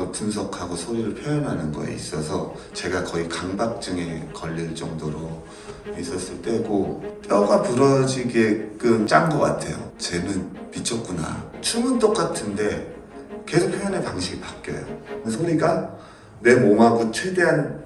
걸 분석하고 소리를 표현하는 거에 있어서 제가 거의 강박증에 걸릴 정도로 있었을 때고, 뼈가 부러지게끔 짠 것 같아요. 쟤는 미쳤구나. 춤은 똑같은데 계속 표현의 방식이 바뀌어요. 소리가 내 몸하고 최대한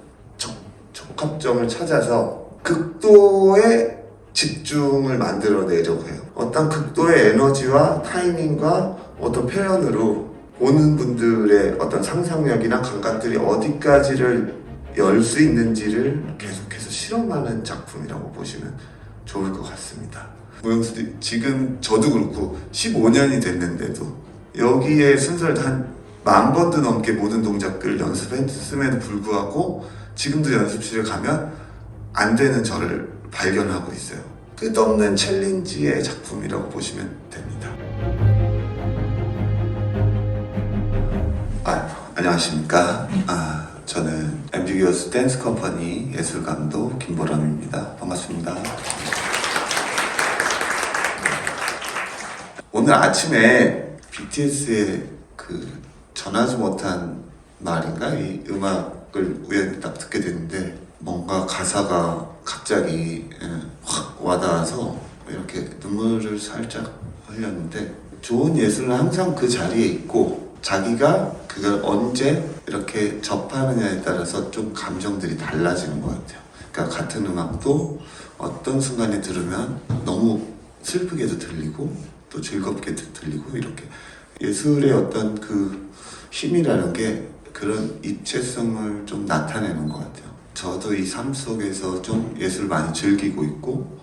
적합점을 찾아서 극도의 집중을 만들어내려고 해요. 어떤 극도의 에너지와 타이밍과 어떤 표현으로 보는 분들의 어떤 상상력이나 감각들이 어디까지를 열 수 있는지를 계속해서 실험하는 작품이라고 보시면 좋을 것 같습니다. 무용수도 지금 저도 그렇고 15년이 됐는데도 여기에 순서를 한 10,000번도 넘게 모든 동작을 연습했음에도 불구하고 지금도 연습실에 가면 안 되는 저를 발견하고 있어요. 끝없는 챌린지의 작품이라고 보시면 됩니다. 안녕하십니까. 저는 앰비기어스 댄스 컴퍼니 예술감독 김보람입니다. 반갑습니다. 오늘 아침에 BTS의 그 전하지 못한 말인가? 이 음악을 우연히 딱 듣게 됐는데 뭔가 가사가 갑자기 확 와닿아서 이렇게 눈물을 살짝 흘렸는데, 좋은 예술은 항상 그 자리에 있고 자기가 그걸 언제 이렇게 접하느냐에 따라서 좀 감정들이 달라지는 것 같아요. 그러니까 같은 음악도 어떤 순간에 들으면 너무 슬프게도 들리고 또 즐겁게도 들리고, 이렇게 예술의 어떤 그 힘이라는 게 그런 입체성을 좀 나타내는 것 같아요. 저도 이 삶 속에서 좀 예술 많이 즐기고 있고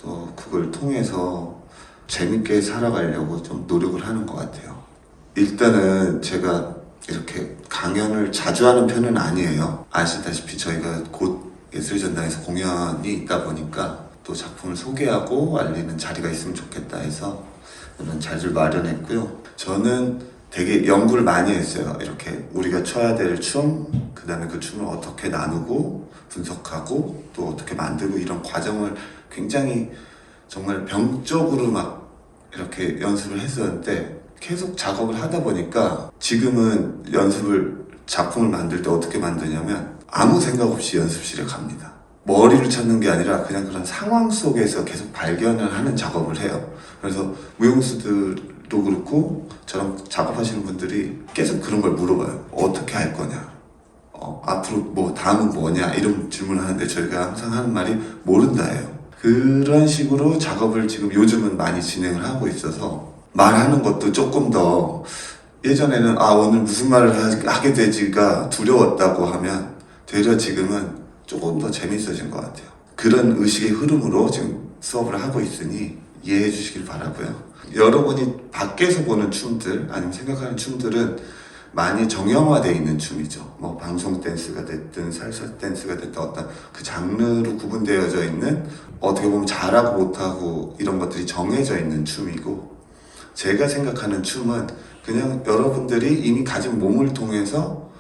또 그걸 통해서 재밌게 살아가려고 좀 노력을 하는 것 같아요. 일단은 제가 이렇게 강연을 자주 하는 편은 아니에요. 아시다시피 저희가 곧 예술전당에서 공연이 있다 보니까 또 작품을 소개하고 알리는 자리가 있으면 좋겠다 해서 이런 자리를 마련했고요. 저는 되게 연구를 많이 했어요. 이렇게 우리가 춰야 될 춤, 그 다음에 그 춤을 어떻게 나누고 분석하고 또 어떻게 만들고, 이런 과정을 굉장히 정말 병적으로 막 이렇게 연습을 했었는데, 계속 작업을 하다 보니까 지금은 작품을 만들 때 어떻게 만드냐면 아무 생각 없이 연습실에 갑니다. 머리를 찾는 게 아니라 그냥 그런 상황 속에서 계속 발견을 하는 작업을 해요. 그래서 무용수들도 그렇고 저랑 작업하시는 분들이 계속 그런 걸 물어봐요. 어떻게 할 거냐? 앞으로 뭐 다음은 뭐냐? 이런 질문을 하는데 저희가 항상 하는 말이 모른다예요. 그런 식으로 작업을 지금 요즘은 많이 진행을 하고 있어서 말하는 것도 조금 더, 예전에는 오늘 무슨 말을 하게 되지가 두려웠다고 하면 되려 지금은 조금 더 재밌어진 것 같아요. 그런 의식의 흐름으로 지금 수업을 하고 있으니 이해해 주시길 바라고요. 여러분이 밖에서 보는 춤들 아니면 생각하는 춤들은 많이 정형화되어 있는 춤이죠. 뭐 방송 댄스가 됐든 살사 댄스가 됐든 어떤 그 장르로 구분되어져 있는, 어떻게 보면 잘하고 못하고 이런 것들이 정해져 있는 춤이고, 제가 생각하는 춤은 그냥 여러분들이 이미 가진 몸을 통해서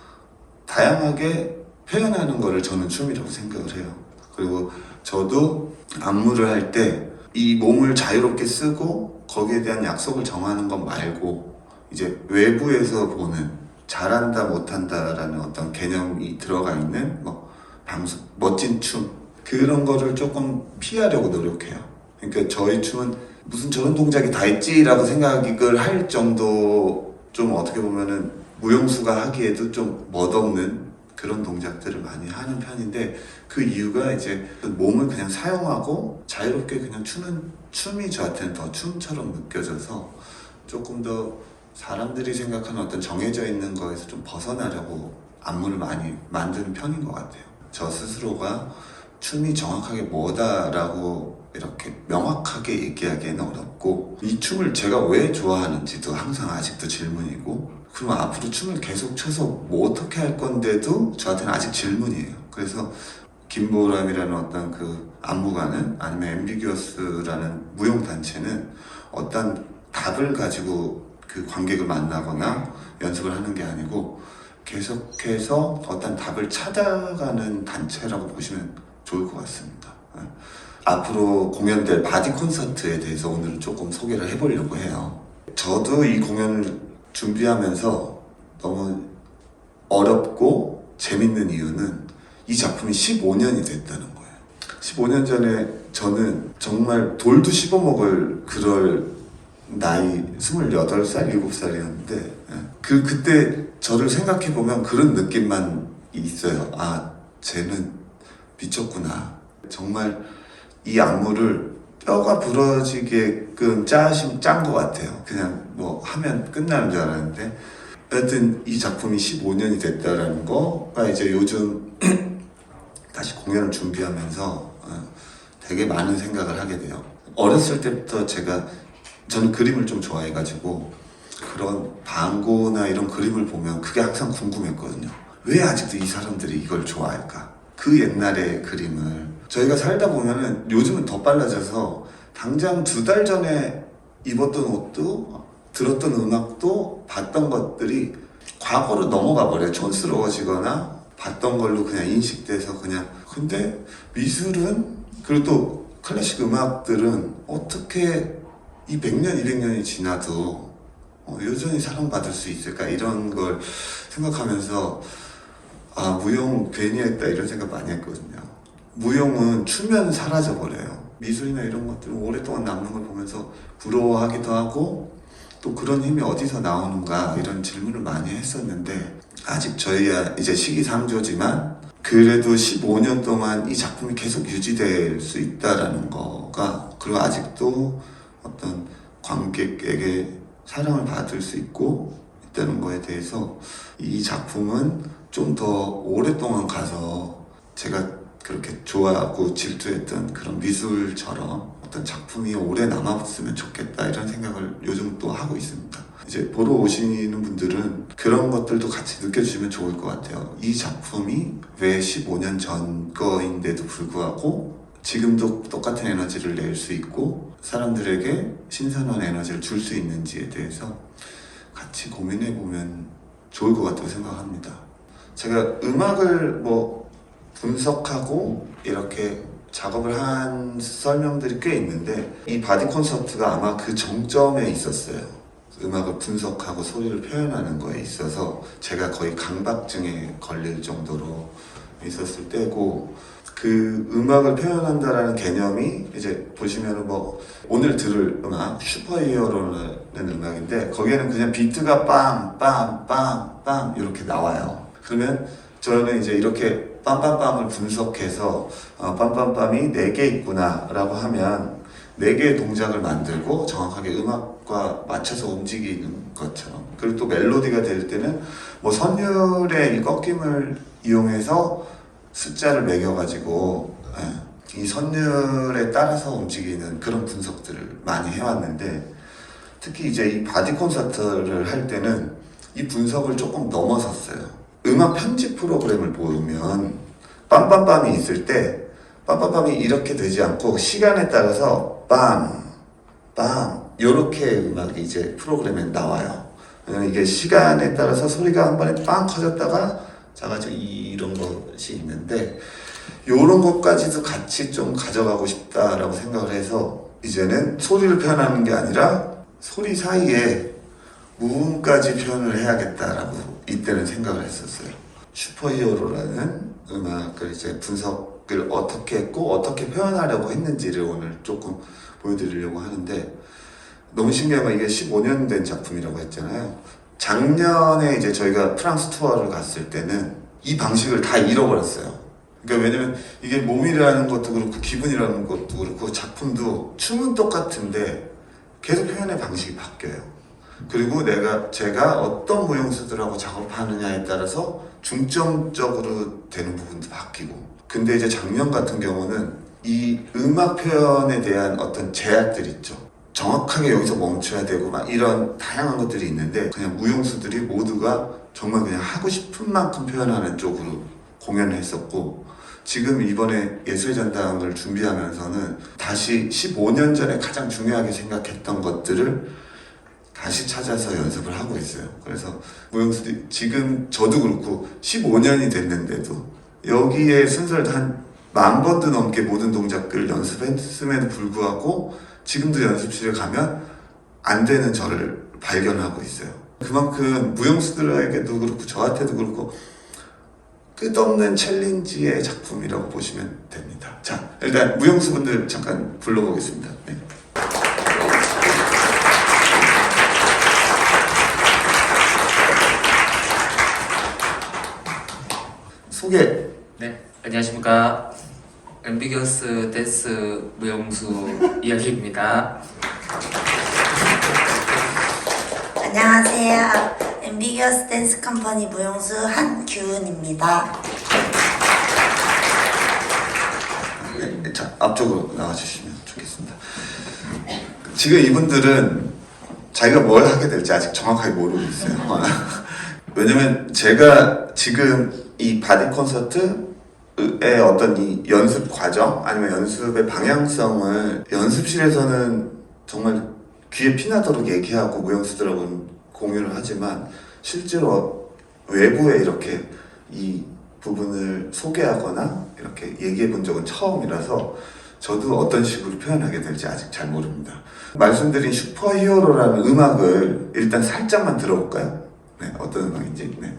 다양하게 표현하는 거를 저는 춤이라고 생각을 해요. 그리고 저도 안무를 할 때 이 몸을 자유롭게 쓰고 거기에 대한 약속을 정하는 것 말고, 이제 외부에서 보는 잘한다 못한다라는 어떤 개념이 들어가 있는 멋진 춤, 그런 거를 조금 피하려고 노력해요. 그러니까 저희 춤은 무슨 저런 동작이 다 있지라고 생각을 할 정도, 좀 어떻게 보면은 무용수가 하기에도 좀 멋없는 그런 동작들을 많이 하는 편인데, 그 이유가 이제 몸을 그냥 사용하고 자유롭게 그냥 추는 춤이 저한테는 더 춤처럼 느껴져서 조금 더 사람들이 생각하는 어떤 정해져 있는 거에서 좀 벗어나려고 안무를 많이 만드는 편인 것 같아요. 저 스스로가 춤이 정확하게 뭐다라고 이렇게 명확하게 얘기하기에는 어렵고, 이 춤을 제가 왜 좋아하는지도 항상 아직도 질문이고, 그럼 앞으로 춤을 계속 춰서 뭐 어떻게 할 건데도 저한테는 아직 질문이에요. 그래서 김보람이라는 어떤 그 안무가는, 아니면 앰비기어스라는 무용단체는 어떤 답을 가지고 그 관객을 만나거나 연습을 하는 게 아니고 계속해서 어떤 답을 찾아가는 단체라고 보시면 좋을 것 같습니다. 앞으로 공연될 바디 콘서트에 대해서 오늘은 조금 소개를 해보려고 해요. 저도 이 공연을 준비하면서 너무 재밌는 이유는 이 작품이 15년이 됐다는 거예요. 15년 전에 저는 정말 돌도 씹어먹을 그럴 나이 28살, 7살이었는데 그때 저를 생각해보면 그런 느낌만 있어요. 아, 쟤는 미쳤구나. 정말 이 안무를 뼈가 부러지게끔 짠 것 같아요. 그냥 뭐 하면 끝나는 줄 알았는데 하여튼 이 작품이 15년이 됐다라는 거가 이제 요즘 다시 공연을 준비하면서 되게 많은 생각을 하게 돼요. 어렸을 때부터 저는 그림을 좀 좋아해가지고 그런 방고나 이런 그림을 보면 그게 항상 궁금했거든요. 왜 아직도 이 사람들이 이걸 좋아할까? 그 옛날의 그림을 저희가 살다 보면은 요즘은 더 빨라져서 당장 2달 전에 입었던 옷도 들었던 음악도 봤던 것들이 과거로 넘어가 버려요. 촌스러워지거나 봤던 걸로 그냥 인식돼서 그냥. 근데 미술은 그리고 또 클래식 음악들은 어떻게 이 100년, 200년이 지나도 여전히 사랑받을 수 있을까? 이런 걸 생각하면서 아, 무용 괜히 했다 이런 생각 많이 했거든요. 무용은 추면 사라져버려요. 미술이나 이런 것들은 오랫동안 남는 걸 보면서 부러워하기도 하고 또 그런 힘이 어디서 나오는가 이런 질문을 많이 했었는데 아직 저희야 이제 시기상조지만 그래도 15년 동안 이 작품이 계속 유지될 수 있다라는 거가 그리고 아직도 어떤 관객에게 사랑을 받을 수 있고 있다는 거에 대해서 이 작품은 좀 더 오랫동안 가서 제가 그렇게 좋아하고 질투했던 그런 미술처럼 어떤 작품이 오래 남았으면 좋겠다 이런 생각을 요즘 또 하고 있습니다. 이제 보러 오시는 분들은 그런 것들도 같이 느껴주시면 좋을 것 같아요. 이 작품이 왜 15년 전 거인데도 불구하고 지금도 똑같은 에너지를 낼 수 있고 사람들에게 신선한 에너지를 줄 수 있는지에 대해서 같이 고민해보면 좋을 것 같다고 생각합니다. 제가 음악을 분석하고 이렇게 작업을 한 설명들이 꽤 있는데 이 바디 콘서트가 아마 그 정점에 있었어요. 음악을 분석하고 소리를 표현하는 거에 있어서 제가 거의 강박증에 걸릴 정도로 있었을 때고 그 음악을 표현한다라는 개념이 이제 보시면은 오늘 들을 음악 슈퍼히어로라는 음악인데 거기에는 그냥 비트가 빵빵빵빵 이렇게 나와요. 그러면 저는 이제 이렇게 빰빰빰을 분석해서 빰빰빰이 4개 있구나 라고 하면 4개의 동작을 만들고 정확하게 음악과 맞춰서 움직이는 것처럼 그리고 또 멜로디가 될 때는 선율의 이 꺾임을 이용해서 숫자를 매겨가지고 이 선율에 따라서 움직이는 그런 분석들을 많이 해왔는데 특히 이제 이 바디 콘서트를 할 때는 이 분석을 조금 넘어섰어요. 음악 편집 프로그램을 보면 빰빰빰이 있을 때 빰빰빰이 이렇게 되지 않고 시간에 따라서 빵 요렇게 음악이 이제 프로그램에 나와요. 왜냐면 이게 시간에 따라서 소리가 한 번에 빵 커졌다가 작아지고 이런 것이 있는데 요런 것까지도 같이 좀 가져가고 싶다라고 생각을 해서 이제는 소리를 표현하는 게 아니라 소리 사이에 무음까지 표현을 해야겠다라고 이때는 생각을 했었어요. 슈퍼히어로라는 음악을 이제 분석을 어떻게 했고 어떻게 표현하려고 했는지를 오늘 조금 보여드리려고 하는데 너무 신기한 건 이게 15년 된 작품이라고 했잖아요. 작년에 이제 저희가 프랑스 투어를 갔을 때는 이 방식을 다 잃어버렸어요. 그러니까 왜냐면 이게 몸이라는 것도 그렇고 기분이라는 것도 그렇고 작품도 춤은 똑같은데 계속 표현의 방식이 바뀌어요. 그리고 제가 어떤 무용수들하고 작업하느냐에 따라서 중점적으로 되는 부분도 바뀌고 근데 이제 작년 같은 경우는 이 음악 표현에 대한 어떤 제약들이 있죠. 정확하게 여기서 멈춰야 되고 막 이런 다양한 것들이 있는데 그냥 무용수들이 모두가 정말 그냥 하고 싶은 만큼 표현하는 쪽으로 공연을 했었고 지금 이번에 예술의 전당을 준비하면서는 다시 15년 전에 가장 중요하게 생각했던 것들을 다시 찾아서 연습을 하고 있어요. 그래서 무용수들이 지금 저도 그렇고 15년이 됐는데도 여기에 순서를 한 10,000번도 넘게 모든 동작들을 연습했음에도 불구하고 지금도 연습실에 가면 안 되는 저를 발견하고 있어요. 그만큼 무용수들에게도 그렇고 저한테도 그렇고 끝없는 챌린지의 작품이라고 보시면 됩니다. 자, 일단 무용수분들 잠깐 불러보겠습니다. 네. 소개. 네, 안녕하십니까. 앰비겨스 댄스 무용수 이야기입니다. 안녕하세요. 앰비겨스 댄스 컴퍼니 무용수 한규은입니다. 네, 자, 앞쪽으로 나와주시면 좋겠습니다. 지금 이분들은 자기가 뭘 하게 될지 아직 정확하게 모르고 있어요. 왜냐면 제가 지금 이 바디 콘서트의 어떤 이 연습 과정 아니면 연습의 방향성을 연습실에서는 정말 귀에 피나도록 얘기하고 무용수들하고는 공유를 하지만 실제로 외부에 이렇게 이 부분을 소개하거나 이렇게 얘기해 본 적은 처음이라서 저도 어떤 식으로 표현하게 될지 아직 잘 모릅니다. 말씀드린 슈퍼히어로라는 음악을 일단 살짝만 들어볼까요? 네, 어떤 음악인지. 네.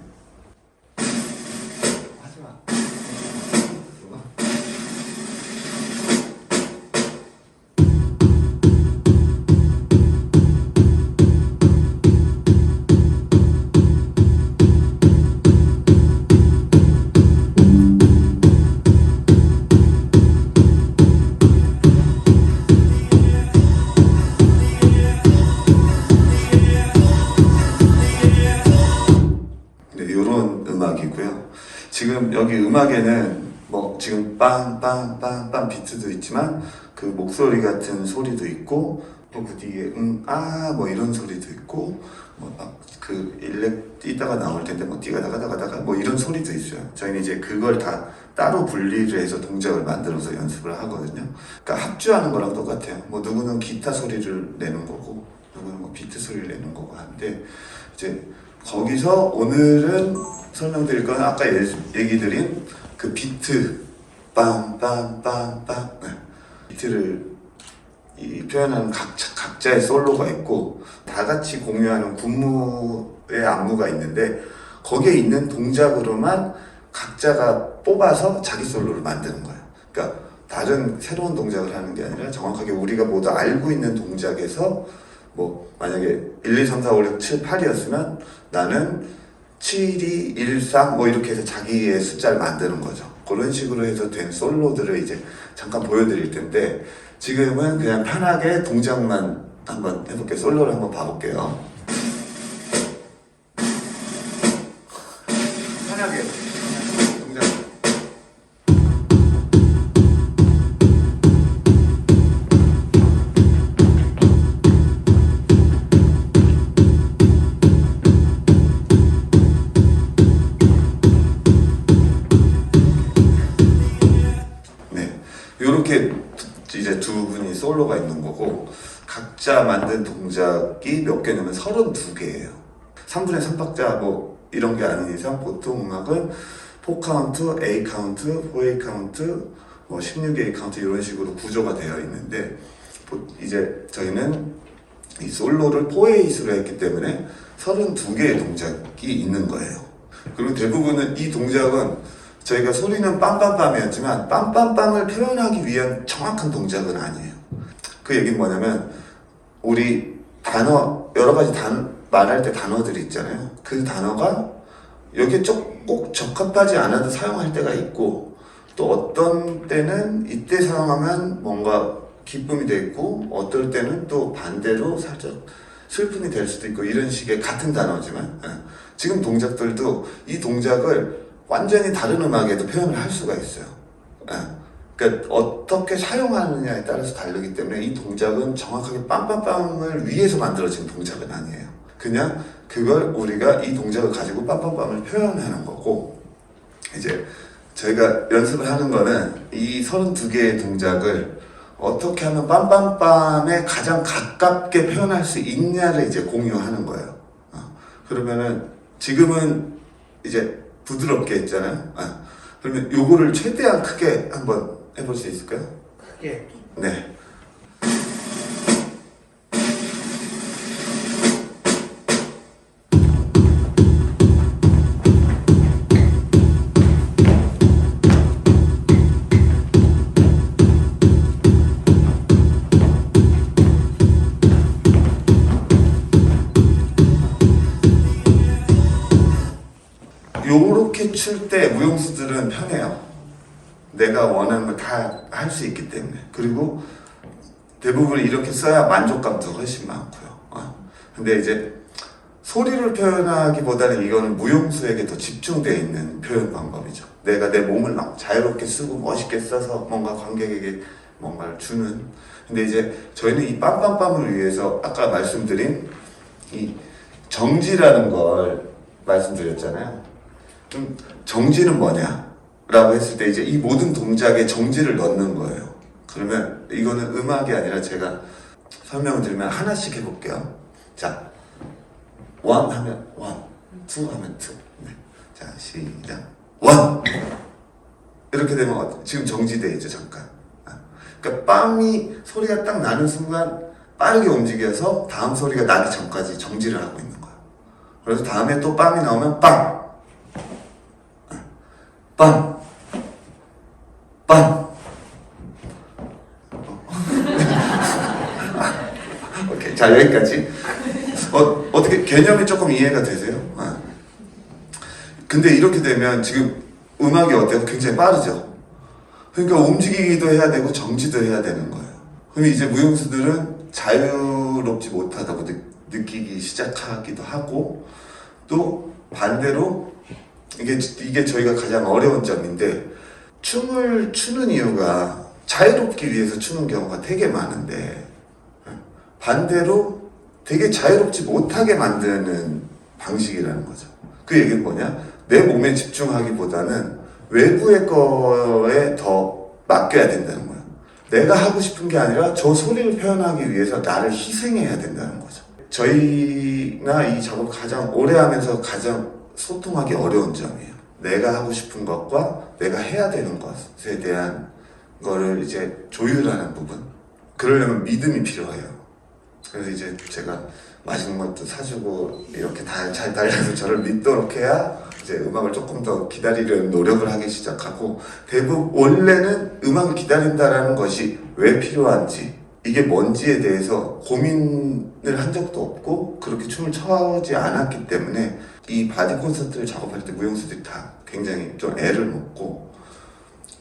지금 여기 음악에는 뭐 지금 빵빵빵빵 비트도 있지만 그 목소리 같은 소리도 있고 또 그 뒤에 뭐 이런 소리도 있고 뭐 그 일렉 뛰다가 나올 텐데 뭐 뛰다가 뭐 이런 소리도 있어요. 저희는 이제 그걸 다 따로 분리를 해서 동작을 만들어서 연습을 하거든요. 그러니까 합주하는 거랑 똑같아요. 뭐 누구는 기타 소리를 내는 거고 누구는 뭐 비트 소리를 내는 거고 한데 이제 거기서 오늘은 설명드릴 건 아까 얘기 드린 그 비트 빵빵빵빵 네. 비트를 표현하는 각자의 솔로가 있고 다 같이 공유하는 군무의 안무가 있는데 거기에 있는 동작으로만 각자가 뽑아서 자기 솔로를 만드는 거예요. 그러니까 다른 새로운 동작을 하는 게 아니라 정확하게 우리가 모두 알고 있는 동작에서 뭐 만약에 1, 2, 3, 4, 5, 6, 7, 8이었으면 나는 7, 2, 1, 3 뭐 이렇게 해서 자기의 숫자를 만드는 거죠. 그런 식으로 해서 된 솔로들을 이제 잠깐 보여드릴 텐데 지금은 그냥 편하게 동작만 한번 해볼게요. 솔로를 한번 봐볼게요. 편하게 동작. 이렇게 이제 두 분이 솔로가 있는 거고 각자 만든 동작이 몇 개냐면 32개예요. 3분의 3박자 뭐 이런 게 아닌 이상 보통 음악은 4카운트, A 카운트, 4A 카운트, 뭐 16A 카운트 이런 식으로 구조가 되어 있는데 이제 저희는 이 솔로를 4A수로 했기 때문에 32개의 동작이 있는 거예요. 그리고 대부분은 이 동작은 저희가 소리는 빰빰빰이었지만 빰빰빰을 표현하기 위한 정확한 동작은 아니에요. 그 얘기는 뭐냐면 우리 단어 여러 가지 말할 때 단어들이 있잖아요. 그 단어가 여기에 꼭 적합하지 않아도 사용할 때가 있고 또 어떤 때는 이때 사용하면 뭔가 기쁨이 돼 있고 어떨 때는 또 반대로 살짝 슬픔이 될 수도 있고 이런 식의 같은 단어지만 지금 동작들도 이 동작을 완전히 다른 음악에도 표현을 할 수가 있어요. 그러니까 어떻게 사용하느냐에 따라서 다르기 때문에 이 동작은 정확하게 빰빰빰을 위해서 만들어진 동작은 아니에요. 그냥 그걸 우리가 이 동작을 가지고 빰빰빰을 표현하는 거고 이제 저희가 연습을 하는 거는 이 32개의 동작을 어떻게 하면 빰빰빰에 가장 가깝게 표현할 수 있냐를 이제 공유하는 거예요. 그러면은 지금은 이제 부드럽게 했잖아요. 그러면 요거를 최대한 크게 한번 해볼 수 있을까요? 크게. 네. 요렇게 출 때 무용수들은 편해요. 내가 원하는 걸 다 할 수 있기 때문에. 그리고 대부분 이렇게 써야 만족감도 훨씬 많고요. 근데 이제 소리를 표현하기보다는 이거는 무용수에게 더 집중되어 있는 표현 방법이죠. 내가 내 몸을 막 자유롭게 쓰고 멋있게 써서 뭔가 관객에게 뭔가를 주는. 근데 이제 저희는 이 빰빰빰을 위해서 아까 말씀드린 이 정지라는 걸 말씀드렸잖아요. 그럼 정지는 뭐냐? 라고 했을 때 이제 이 모든 동작에 정지를 넣는 거예요. 그러면 이거는 음악이 아니라 제가 설명을 드리면 하나씩 해볼게요. 자, 원 하면 원, 투 하면 투. 네. 자, 시작. 원! 이렇게 되면 지금 정지돼 있죠, 잠깐. 그러니까 빵이 소리가 딱 나는 순간 빠르게 움직여서 다음 소리가 나기 전까지 정지를 하고 있는 거야. 그래서 다음에 또 빵이 나오면 빵! 빵! 빵! 오케이. 자, 여기까지. 어떻게 개념이 조금 이해가 되세요? 근데 이렇게 되면 지금 음악이 어때요? 굉장히 빠르죠? 그러니까 움직이기도 해야 되고 정지도 해야 되는 거예요. 그럼 이제 무용수들은 자유롭지 못하다고 느끼기 시작하기도 하고, 또 반대로 이게 저희가 가장 어려운 점인데, 춤을 추는 이유가 자유롭기 위해서 추는 경우가 되게 많은데, 반대로 되게 자유롭지 못하게 만드는 방식이라는 거죠. 그 얘기는 뭐냐? 내 몸에 집중하기보다는 외부의 거에 더 맡겨야 된다는 거예요. 내가 하고 싶은 게 아니라 저 소리를 표현하기 위해서 나를 희생해야 된다는 거죠. 저희가 이 작업을 가장 오래 하면서 가장 소통하기 어려운 점이에요. 내가 하고 싶은 것과 내가 해야 되는 것에 대한 거를 이제 조율하는 부분. 그러려면 믿음이 필요해요. 그래서 이제 제가 맛있는 것도 사주고 이렇게 잘 달려서 저를 믿도록 해야 이제 음악을 조금 더 기다리려는 노력을 하기 시작하고, 대부분 원래는 음악을 기다린다라는 것이 왜 필요한지, 이게 뭔지에 대해서 고민을 한 적도 없고 그렇게 춤을 춰지 않았기 때문에 이 바디 콘서트를 작업할 때 무용수들이 다 굉장히 좀 애를 먹고,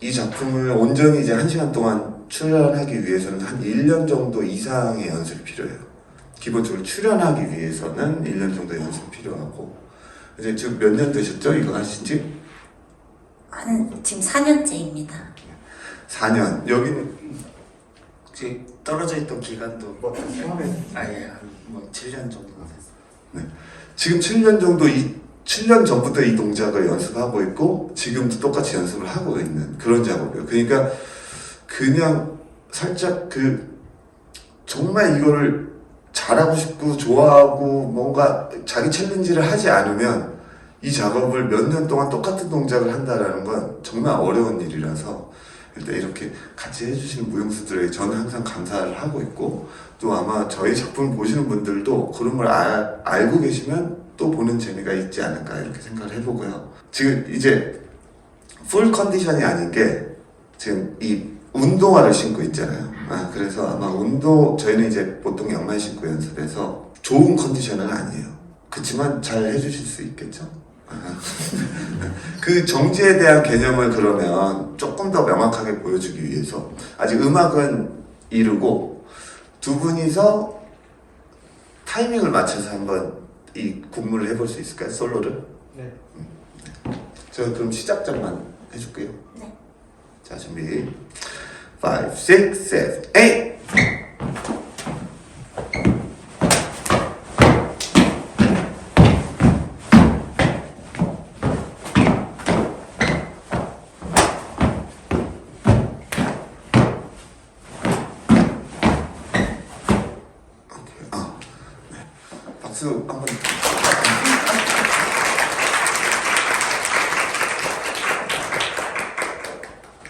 이 작품을 온전히 이제 1시간 동안 출연하기 위해서는 한 1년 정도 이상의 연습이 필요해요. 기본적으로 출연하기 위해서는 1년 정도 연습이 필요하고, 이제 지금 몇 년 되셨죠? 이거 하신지? 지금 4년째입니다. 4년. 여기는 지금 떨어져 있던 기간도 뭐 포함해 아예 뭐 7년 정도가 됐어요. 네. 지금 7년 정도 7년 전부터 이 동작을 연습하고 있고 지금도 똑같이 연습을 하고 있는 그런 작업이에요. 그러니까 그냥 살짝 정말 이거를 잘하고 싶고 좋아하고 뭔가 자기 챌린지를 하지 않으면 이 작업을 몇 년 동안 똑같은 동작을 한다라는 건 정말 어려운 일이라서, 일단 이렇게 같이 해주시는 무용수들에게 저는 항상 감사를 하고 있고, 또 아마 저희 작품 보시는 분들도 그런 걸 알고 계시면 또 보는 재미가 있지 않을까 이렇게 생각을 해보고요. 지금 이제 풀 컨디션이 아닌 게 지금 이 운동화를 신고 있잖아요. 그래서 아마 저희는 이제 보통 양말 신고 연습해서 좋은 컨디션은 아니에요. 그렇지만 잘 해주실 수 있겠죠? 그 정지에 대한 개념을 그러면 조금 더 명확하게 보여주기 위해서, 아직 음악은 이르고 두 분이서 타이밍을 맞춰서 한번 이 군무를 해볼 수 있을까요? 솔로를? 네. 제가 그럼 시작점만 해줄게요. 네. 자, 준비. 5, 6, 7, 8. 박수 한번.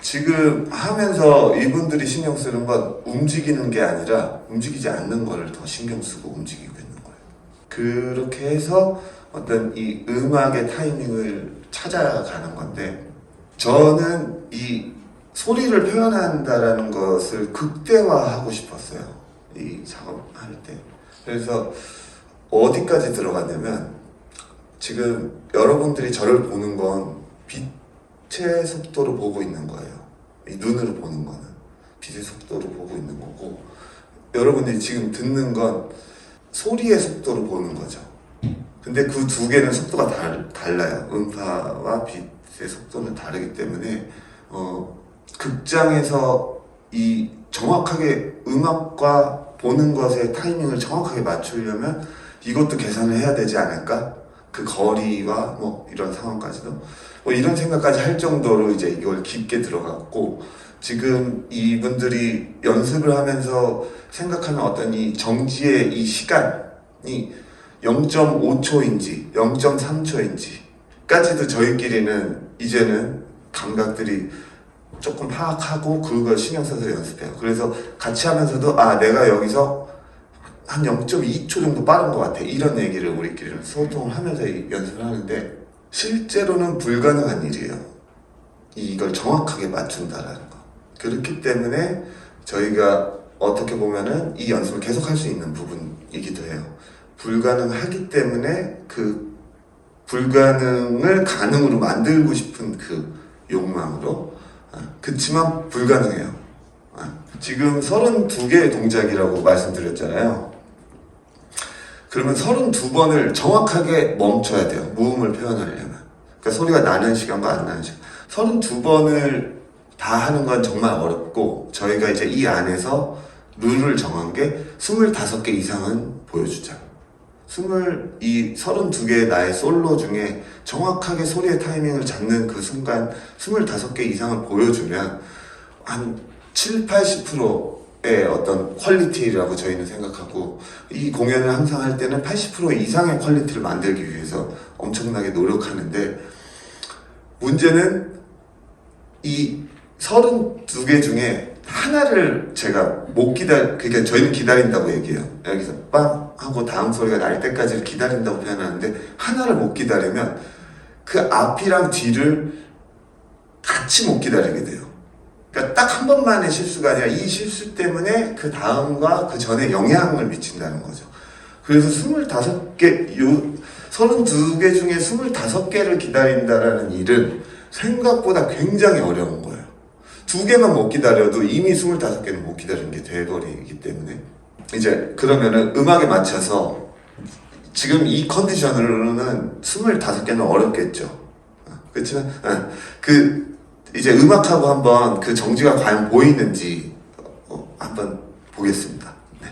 지금 하면서 이분들이 신경 쓰는 건 움직이는 게 아니라 움직이지 않는 거를 더 신경 쓰고 움직이고 있는 거예요. 그렇게 해서 어떤 이 음악의 타이밍을 찾아가는 건데, 저는 이 소리를 표현한다라는 것을 극대화하고 싶었어요. 이 작업할 때. 그래서 어디까지 들어갔냐면, 지금 여러분들이 저를 보는 건 빛의 속도로 보고 있는 거예요. 이 눈으로 보는 거는 빛의 속도로 보고 있는 거고, 여러분들이 지금 듣는 건 소리의 속도로 보는 거죠. 근데 그 두 개는 속도가 달라요. 음파와 빛의 속도는 다르기 때문에 극장에서 이 정확하게 음악과 보는 것의 타이밍을 정확하게 맞추려면 이것도 계산을 해야 되지 않을까? 그 거리와 뭐 이런 상황까지도 뭐 이런 생각까지 할 정도로 이제 이걸 깊게 들어갔고, 지금 이분들이 연습을 하면서 생각하는 어떤 이 정지의 이 시간이 0.5초인지 0.3초인지까지도 저희끼리는 이제는 감각들이 조금 파악하고 그걸 신경 써서 연습해요. 그래서 같이 하면서도 내가 여기서 한 0.2초 정도 빠른 것 같아, 이런 얘기를 우리끼리는 소통을 하면서 연습을 하는데, 실제로는 불가능한 일이에요. 이걸 정확하게 맞춘다라는 거. 그렇기 때문에 저희가 어떻게 보면은 이 연습을 계속 할 수 있는 부분이기도 해요. 불가능하기 때문에 그 불가능을 가능으로 만들고 싶은 그 욕망으로, 그치만 불가능해요. 지금 32개의 동작이라고 말씀드렸잖아요. 그러면 32번을 정확하게 멈춰야 돼요. 무음을 표현하려면. 그러니까 소리가 나는 시간과 안 나는 시간. 32번을 다 하는 건 정말 어렵고, 저희가 이제 이 안에서 룰을 정한 게 25개 이상은 보여주자. 이 32개의 나의 솔로 중에 정확하게 소리의 타이밍을 잡는 그 순간 25개 이상을 보여주면 한 7, 80%의 어떤 퀄리티라고 저희는 생각하고, 이 공연을 항상 할 때는 80% 이상의 퀄리티를 만들기 위해서 엄청나게 노력하는데, 문제는 이 32개 중에 하나를 제가 못 그러니까 저희는 기다린다고 얘기해요. 여기서 빵 하고 다음 소리가 날 때까지를 기다린다고 표현하는데, 하나를 못 기다리면 그 앞이랑 뒤를 같이 못 기다리게 돼요. 그러니까 딱 한 번만의 실수가 아니라 이 실수 때문에 그 다음과 그 전에 영향을 미친다는 거죠. 그래서 32개, 32개 중에 25개를 기다린다라는 일은 생각보다 굉장히 어려운 거예요. 2개만 못 기다려도 이미 25개는 못 기다리는 게 돼버리기 때문에, 이제 그러면은 음악에 맞춰서 지금 이 컨디션으로는 25개는 어렵겠죠. 그렇지만 이제 음악하고 한번 그 정지가 과연 보이는지 한번 보겠습니다. 네.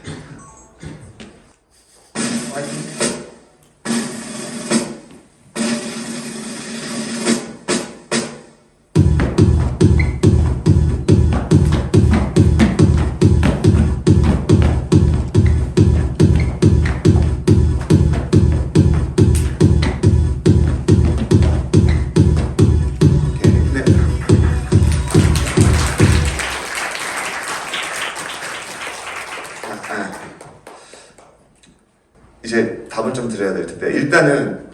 이제 답을 좀 드려야 될 텐데, 일단은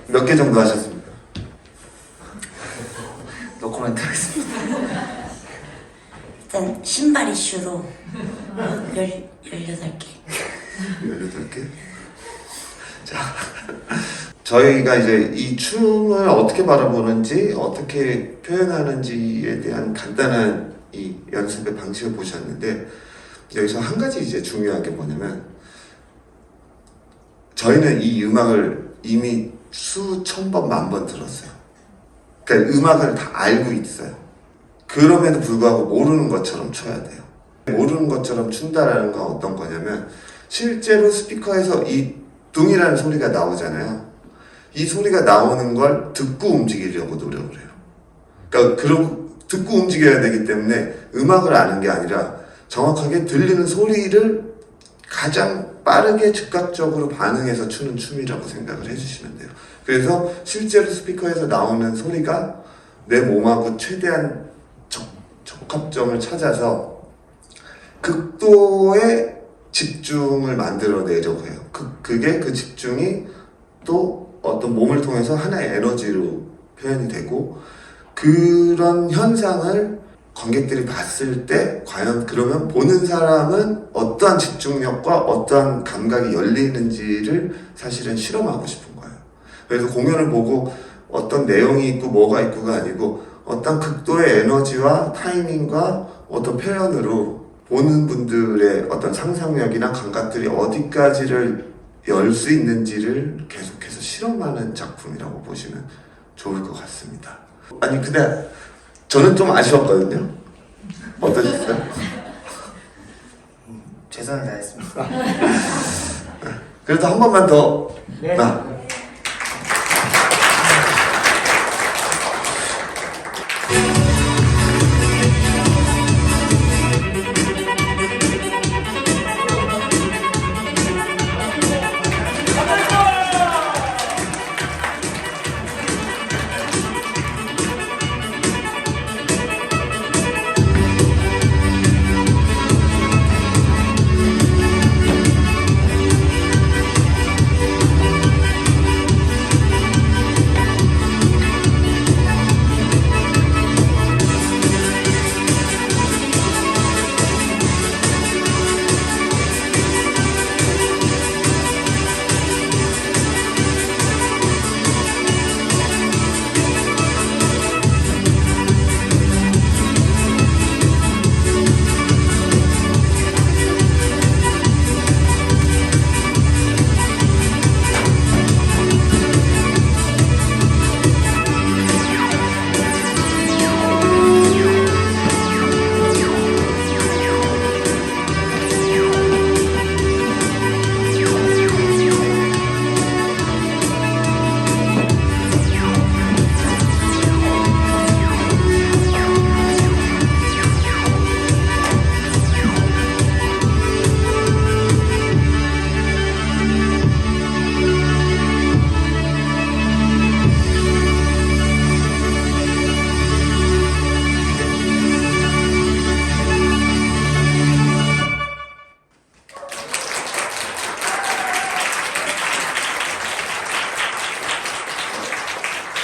몇 개 정도 하셨습니까? 노코멘트 하겠습니다. 일단 신발 이슈로 18개. 18개? 자, 저희가 이제 이 춤을 어떻게 바라보는지, 어떻게 표현하는지에 대한 간단한 이 연습의 방식을 보셨는데, 여기서 한 가지 이제 중요한 게 뭐냐면, 저희는 이 음악을 이미 수천 번, 만 번 들었어요. 그러니까 음악을 다 알고 있어요. 그럼에도 불구하고 모르는 것처럼 춰야 돼요. 모르는 것처럼 춘다라는 건 어떤 거냐면, 실제로 스피커에서 이 둥이라는 소리가 나오잖아요. 이 소리가 나오는 걸 듣고 움직이려고 노력을 해요. 그러니까 듣고 움직여야 되기 때문에 음악을 아는 게 아니라 정확하게 들리는 소리를 가장 빠르게 즉각적으로 반응해서 추는 춤이라고 생각을 해주시면 돼요. 그래서 실제로 스피커에서 나오는 소리가 내 몸하고 최대한 적합점을 찾아서 극도의 집중을 만들어내려고 해요. 그게 그 집중이 또 어떤 몸을 통해서 하나의 에너지로 표현이 되고, 그런 현상을 관객들이 봤을 때 과연 그러면 보는 사람은 어떠한 집중력과 어떠한 감각이 열리는지를 사실은 실험하고 싶은 거예요. 그래서 공연을 보고 어떤 내용이 있고 뭐가 있고가 아니고 어떤 극도의 에너지와 타이밍과 어떤 표현으로 보는 분들의 어떤 상상력이나 감각들이 어디까지를 열 수 있는지를 계속해서 실험하는 작품이라고 보시면 좋을 것 같습니다. 아니 근데 저는 좀 아쉬웠거든요. 어떠셨어요? 최선을 다했습니다. 그래도 한 번만 더. 네.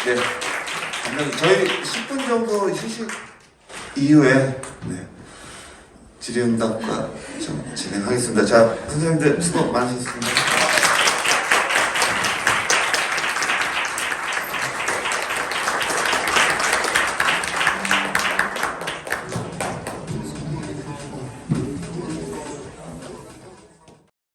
네. 그러면 저희 10분 정도 휴식 이후에 네. 질의응답과 좀 진행하겠습니다. 자, 선생님들 수고 많으셨습니다.